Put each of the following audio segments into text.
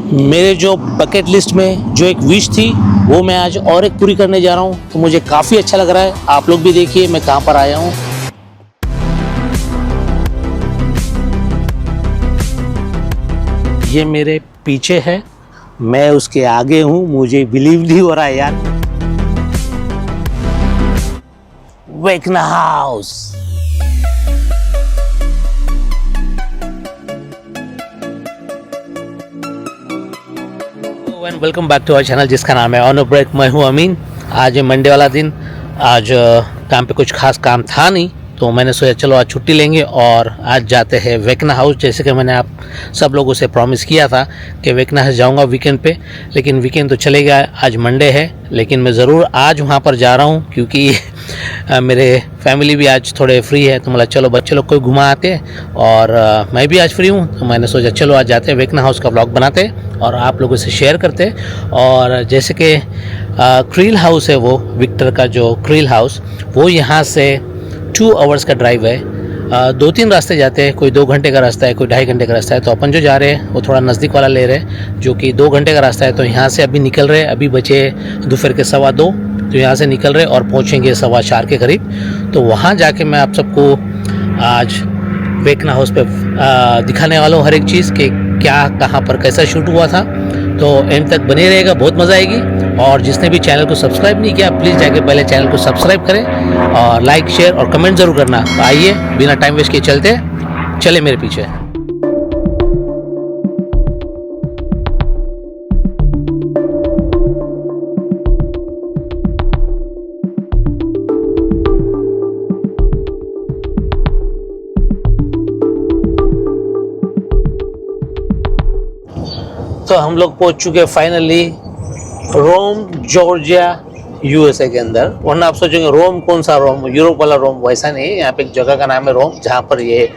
मेरे जो bucket list में जो एक विश थी वो मैं आज और एक पूरी करने जा रहा हूँ, तो मुझे काफ़ी अच्छा लग रहा है। आप लोग भी देखिए मैं कहाँ पर आया हूँ। ये मेरे पीछे है, मैं उसके आगे हूँ, मुझे बिलीव नहीं हो रहा है यार। वेकना house. Welcome back to our channel जिसका नाम है ऑन ब्रेक। मैं हूँ अमीन। आज है मंडे वाला दिन। आज काम पे कुछ खास काम था नहीं, तो मैंने सोचा चलो आज छुट्टी लेंगे और आज जाते हैं वेकना हाउस। जैसे कि मैंने आप सब लोगों से प्रॉमिस किया था कि वेकना हाउस जाऊंगा वीकेंड पे, लेकिन वीकेंड तो चले गया, आज मंडे है। लेकिन मैं ज़रूर आज वहाँ पर जा रहा हूँ क्योंकि मेरे फैमिली भी आज थोड़े फ्री है, तो मतलब चलो बच्चे लोग को घुमा आते हैं और मैं भी आज फ्री हूँ, तो मैंने सोचा चलो आज जाते हैं वेकना हाउस का व्लॉग बनाते हैं और आप लोगों से शेयर करते हैं। और जैसे कि क्रील हाउस है, वो विक्टर का जो क्रील हाउस, वो यहाँ से 2 आवर्स का ड्राइव है। 2-3 रास्ते जाते हैं, कोई 2 घंटे का रास्ता है, कोई 2.5 घंटे का रास्ता है। तो अपन जो जा रहे हैं वो थोड़ा नज़दीक वाला ले रहे हैं जो कि 2 घंटे का रास्ता है। तो यहाँ से अभी निकल रहे हैं, अभी बचे दोपहर के 2:15, तो यहाँ से निकल रहे और पहुँचेंगे 4:15 के करीब। तो वहाँ जाके मैं आप सबको आज वेकना हाउस पे दिखाने वाला हूँ हर एक चीज़ कि क्या कहाँ पर कैसा शूट हुआ था। तो एंड तक बने रहेगा, बहुत मज़ा आएगी। और जिसने भी चैनल को सब्सक्राइब नहीं किया प्लीज़ जाके पहले चैनल को सब्सक्राइब करें और लाइक शेयर और कमेंट ज़रूर करना। तो आइए बिना टाइम वेस्ट किए चले मेरे पीछे। तो हम लोग पहुंच चुके फाइनली रोम जॉर्जिया यूएसए के अंदर। वरना आप सोचेंगे रोम कौन सा रोम, यूरोप वाला रोम, वैसा नहीं। यहाँ पे एक जगह का नाम है रोम, जहाँ पर ये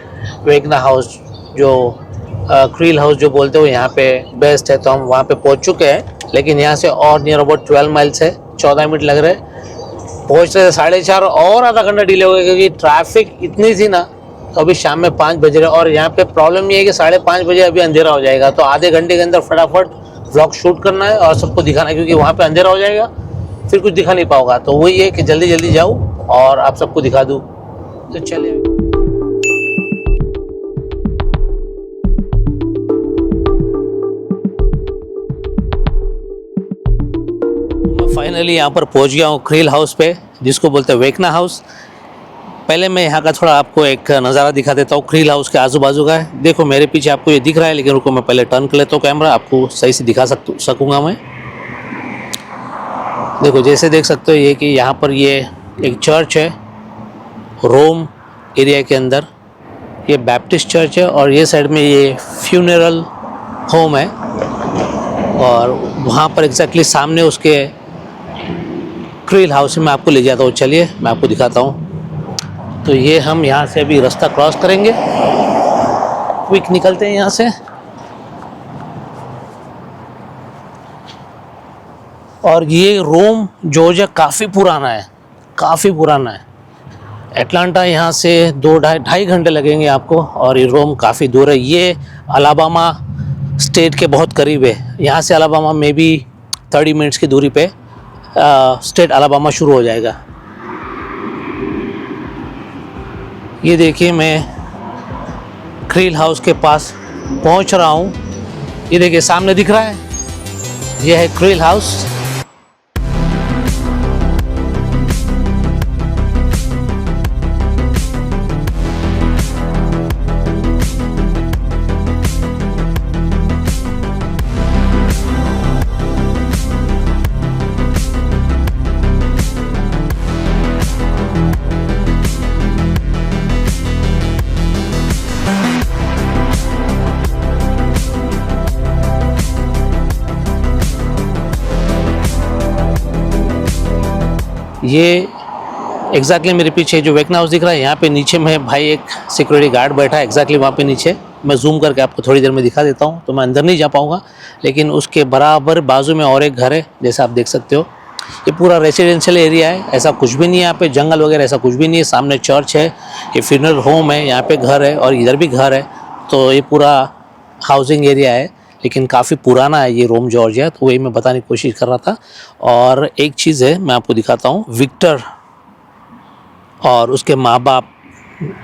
वेकना हाउस जो क्रील हाउस जो बोलते हो यहाँ पे बेस्ट है। तो हम वहाँ पे पहुँच चुके हैं, लेकिन यहाँ से और नियर अबाउट 12 माइल्स है, 14 मिनट लग रहे हैं। पहुँच रहे 4:30 और आधा घंटा डिले हो गया क्योंकि ट्रैफिक इतनी थी ना। तो अभी शाम में 5 बज रहे और यहाँ पे प्रॉब्लम ये है कि 5:30 बजे अभी अंधेरा हो जाएगा। तो आधे घंटे के अंदर फटाफट व्लॉग शूट करना है और सबको दिखाना है, क्योंकि वहाँ पे अंधेरा हो जाएगा, फिर कुछ दिखा नहीं पाओगा। तो वही है कि जल्दी जल्दी जाऊँ और आप सबको दिखा दूँ। तो चलिए मैं फाइनली यहाँ पर पहुँच गया हूँ क्रील हाउस पे, जिसको बोलते हैं वेकना हाउस। पहले मैं यहाँ का थोड़ा आपको एक नज़ारा दिखा देता हूँ क्रील हाउस के आजू बाजू का है। देखो मेरे पीछे आपको ये दिख रहा है, लेकिन रुको मैं पहले टर्न कर लेता हूँ कैमरा, आपको सही से दिखा सकूँगा मैं। देखो जैसे देख सकते हो ये कि यहाँ पर ये एक चर्च है रोम एरिया के अंदर, ये बैप्टिस्ट चर्च है। और ये साइड में ये फ्यूनरल होम है और वहाँ पर एग्जैक्टली सामने उसके क्रील हाउस में आपको ले जाता हूँ। चलिए मैं आपको दिखाता हूँ। तो ये हम यहाँ से अभी रास्ता क्रॉस करेंगे, क्विक निकलते हैं यहाँ से। और ये रोम जॉर्जिया काफ़ी पुराना है, काफ़ी पुराना है। एटलांटा यहाँ से 2-2.5 घंटे लगेंगे आपको, और ये रोम काफ़ी दूर है। ये अलाबामा स्टेट के बहुत करीब है। यहाँ से अलाबामा में भी 30 मिनट्स की दूरी पे स्टेट अलाबामा शुरू हो जाएगा। ये देखिए मैं क्रील हाउस के पास पहुंच रहा हूं। ये देखिए सामने दिख रहा है, ये है क्रील हाउस। ये एग्जैक्टली मेरे पीछे जो वेकना हाउस दिख रहा है, यहाँ पे नीचे में भाई एक सिक्योरिटी गार्ड बैठा है एग्जैक्टली वहाँ पे नीचे। मैं जूम करके आपको थोड़ी देर में दिखा देता हूँ, तो मैं अंदर नहीं जा पाऊँगा, लेकिन उसके बराबर बाजू में और एक घर है जैसा आप देख सकते हो। ये पूरा रेसिडेंशियल एरिया है, ऐसा कुछ भी नहीं है यहाँ पे, जंगल वगैरह ऐसा कुछ भी नहीं है। सामने चर्च है, ये फ्यूनरल होम है, यहाँ पे घर है और इधर भी घर है। तो ये पूरा हाउसिंग एरिया है। लेकिन काफ़ी पुराना है ये रोम जॉर्जिया, तो वही मैं बताने की कोशिश कर रहा था। और एक चीज़ है मैं आपको दिखाता हूँ, विक्टर और उसके माँ बाप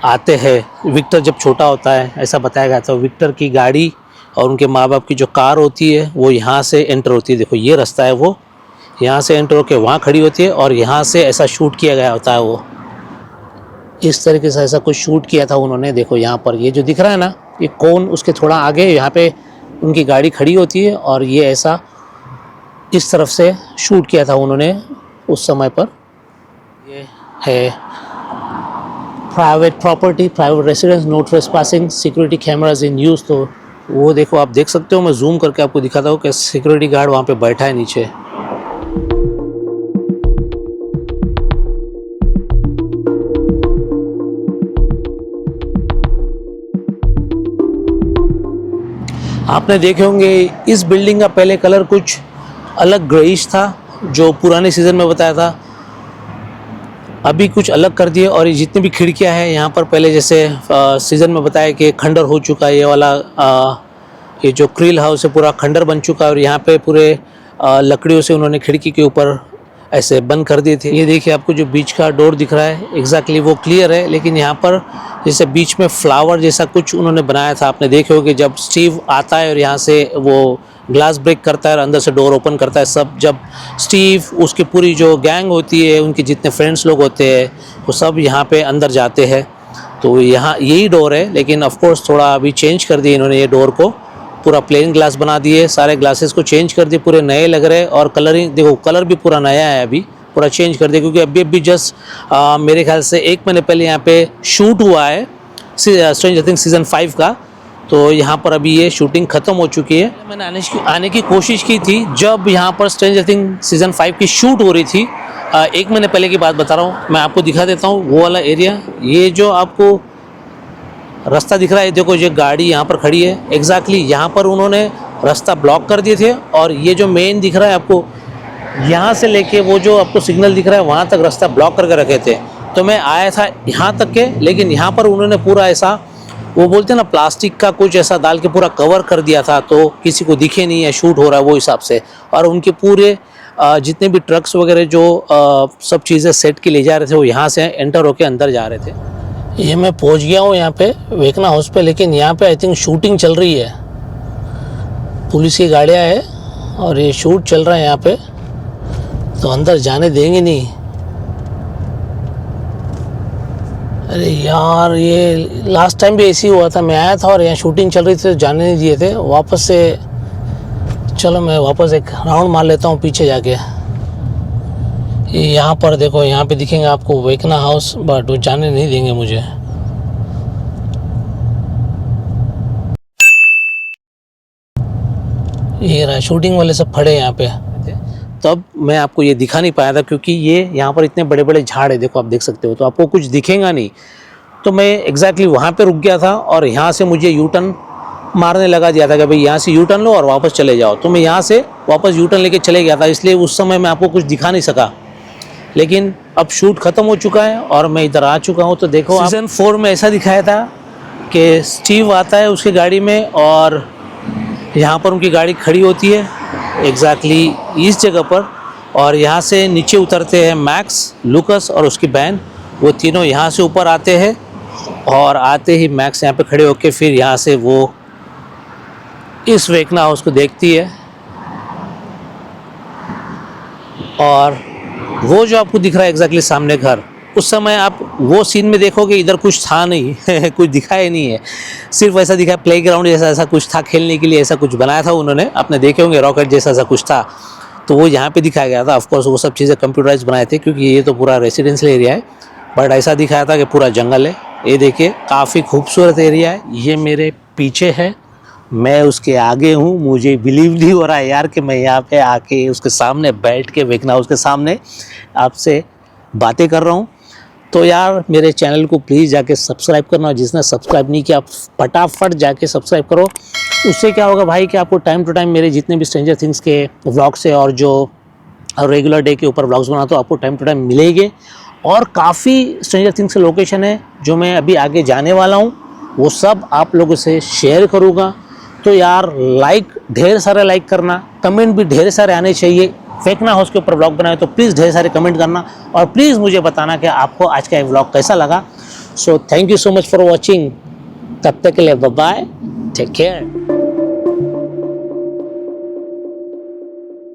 आते हैं। विक्टर जब छोटा होता है ऐसा बताया गया था, विक्टर की गाड़ी और उनके माँ बाप की जो कार होती है वो यहाँ से एंटर होती है। देखो ये रास्ता है, वो यहाँ से एंटर होकर वहाँ खड़ी होती है और यहाँ से ऐसा शूट किया गया होता है। वो इस तरीके से ऐसा कुछ शूट किया था उन्होंने। देखो यहाँ पर ये जो दिख रहा है ना, ये कौन उसके थोड़ा आगे यहाँ पे उनकी गाड़ी खड़ी होती है और ये ऐसा इस तरफ से शूट किया था उन्होंने उस समय पर। ये है private property, private residence, no trespassing, security cameras in use. तो वो देखो आप देख सकते हो, मैं जूम करके आपको दिखाता हूँ कि सिक्योरिटी गार्ड वहाँ पे बैठा है नीचे। आपने देखे होंगे इस बिल्डिंग का पहले कलर कुछ अलग ग्रेइश था, जो पुराने सीज़न में बताया था, अभी कुछ अलग कर दिए। और ये जितनी भी खिड़कियां हैं यहाँ पर, पहले जैसे सीज़न में बताया कि खंडर हो चुका है, ये वाला ये जो क्रिल हाउस है पूरा खंडर बन चुका है और यहाँ पे पूरे लकड़ियों से उन्होंने खिड़की के ऊपर ऐसे बंद कर दिए थे। ये देखिए आपको जो बीच का डोर दिख रहा है एग्जैक्टली वो क्लियर है, लेकिन यहाँ पर जैसे बीच में फ्लावर जैसा कुछ उन्होंने बनाया था। आपने देखे होगे जब स्टीव आता है और यहाँ से वो ग्लास ब्रेक करता है और अंदर से डोर ओपन करता है, सब जब स्टीव उसकी पूरी जो गैंग होती है, उनके जितने फ्रेंड्स लोग होते हैं वो सब यहाँ पे अंदर जाते हैं। तो यहाँ यही डोर है, लेकिन ऑफ कोर्स थोड़ा अभी चेंज कर दिए इन्होंने ये डोर को, पूरा प्लेन ग्लास बना दिए, सारे ग्लासेस को चेंज कर दिए, पूरे नए लग रहे हैं। और कलरिंग देखो, कलर भी पूरा नया है, अभी पूरा चेंज कर दिया, क्योंकि अभी जस्ट मेरे ख्याल से 1 महीने पहले यहाँ पे शूट हुआ है स्ट्रेंजर थिंग्स सीज़न 5 का। तो यहाँ पर अभी ये शूटिंग ख़त्म हो चुकी है। मैंने आने की कोशिश की थी जब यहाँ पर स्ट्रेंजर थिंग्स सीज़न 5 की शूट हो रही थी। 1 महीने पहले की बात बता रहा हूँ, मैं आपको दिखा देता हूँ वो वाला एरिया। ये जो आपको रास्ता दिख रहा है, देखो ये गाड़ी यहाँ पर खड़ी है, एग्जैक्टली यहाँ पर उन्होंने रास्ता ब्लॉक कर दिए थे। और ये जो मेन दिख रहा है आपको, यहाँ से लेके वो जो आपको सिग्नल दिख रहा है वहाँ तक रास्ता ब्लॉक करके रखे थे। तो मैं आया था यहाँ तक के, लेकिन यहाँ पर उन्होंने पूरा ऐसा, वो बोलते हैं ना, प्लास्टिक का कुछ ऐसा डाल के पूरा कवर कर दिया था, तो किसी को दिखे नहीं है शूट हो रहा है वो हिसाब से। और उनके पूरे जितने भी ट्रक्स वगैरह जो सब चीज़ें सेट के ले जा रहे थे वो यहाँ से एंटर होके अंदर जा रहे थे। ये मैं पहुँच गया हूँ यहाँ पे वेकना हाउस पे, लेकिन यहाँ पे आई थिंक शूटिंग चल रही है, पुलिस की गाड़ियाँ है और ये शूट चल रहा है यहाँ पे, तो अंदर जाने देंगे नहीं। अरे यार, ये लास्ट टाइम भी ऐसे ही हुआ था, मैं आया था और यहाँ शूटिंग चल रही थी तो जाने नहीं दिए थे। वापस से चलो मैं वापस एक राउंड मार लेता हूँ पीछे जाके। यहाँ पर देखो, यहाँ पे दिखेंगे आपको वेकना हाउस, बट वो जाने नहीं देंगे मुझे। ये रहा, शूटिंग वाले सब खड़े यहाँ पे। तब मैं आपको ये दिखा नहीं पाया था क्योंकि ये यहाँ पर इतने बड़े बड़े झाड़ है, देखो आप देख सकते हो, तो आपको कुछ दिखेगा नहीं। तो मैं एग्जैक्टली वहाँ पे रुक गया था और यहाँ से मुझे यू टर्न मारने लगा दिया था कि भाई यहाँ से यू टर्न लो और वापस चले जाओ। तो मैं यहाँ से वापस यू टर्न लेके चले गया था, इसलिए उस समय मैं आपको कुछ दिखा नहीं सका। लेकिन अब शूट ख़त्म हो चुका है और मैं इधर आ चुका हूँ। तो देखो, सीज़न 4 में ऐसा दिखाया था कि स्टीव आता है उसकी गाड़ी में और यहाँ पर उनकी गाड़ी खड़ी होती है एग्जैक्टली इस जगह पर, और यहाँ से नीचे उतरते हैं मैक्स, लूकस और उसकी बहन। वो तीनों यहाँ से ऊपर आते हैं और आते ही मैक्स यहाँ पे खड़े होके फिर यहाँ से वो इस वेकना हाउस को देखती है। और वो जो आपको दिख रहा है एग्जैक्टली सामने घर, उस समय आप वो सीन में देखोगे इधर कुछ था नहीं कुछ दिखाया नहीं है, सिर्फ ऐसा दिखा प्लेग्राउंड जैसा ऐसा कुछ था, खेलने के लिए ऐसा कुछ बनाया था उन्होंने, आपने देखे होंगे रॉकेट जैसा ऐसा कुछ था, तो वो यहाँ पे दिखाया गया था। ऑफकोर्स वो सब चीज़ें कंप्यूटराइज बनाए थे क्योंकि ये तो पूरा रेसिडेंशियल एरिया है, बट ऐसा दिखाया था कि पूरा जंगल है। ये देखिए काफ़ी खूबसूरत एरिया है। ये मेरे पीछे है, मैं उसके आगे हूँ। मुझे बिलीव नहीं हो रहा है यार कि मैं यहाँ पे आके उसके सामने बैठ के वेकना हाउस के सामने आपसे बातें कर रहा हूँ। तो यार मेरे चैनल को प्लीज़ जाके सब्सक्राइब करना, जिसने सब्सक्राइब नहीं किया फटाफट जाके सब्सक्राइब करो। उससे क्या होगा भाई कि आपको टाइम टू टाइम मेरे जितने भी स्ट्रेंजर थिंग्स के व्लॉग्स है और जो रेगुलर डे के ऊपर व्लॉग्स बनाता हूँ आपको टाइम टू टाइम मिलेंगे। और काफ़ी स्ट्रेंजर थिंग्स के लोकेशन है जो मैं अभी आगे जाने वाला हूँ, वो सब आप लोगों से शेयर करूँगा। तो यार लाइक, ढेर सारे लाइक करना, कमेंट भी ढेर सारे आने चाहिए। वेकना हाउस के ऊपर व्लॉग बनाए तो प्लीज़ ढेर सारे कमेंट करना और प्लीज़ मुझे बताना कि आपको आज का ये व्लॉग कैसा लगा। So thank you so much for watching. तब तक के लिए बाय बाय, टेक केयर।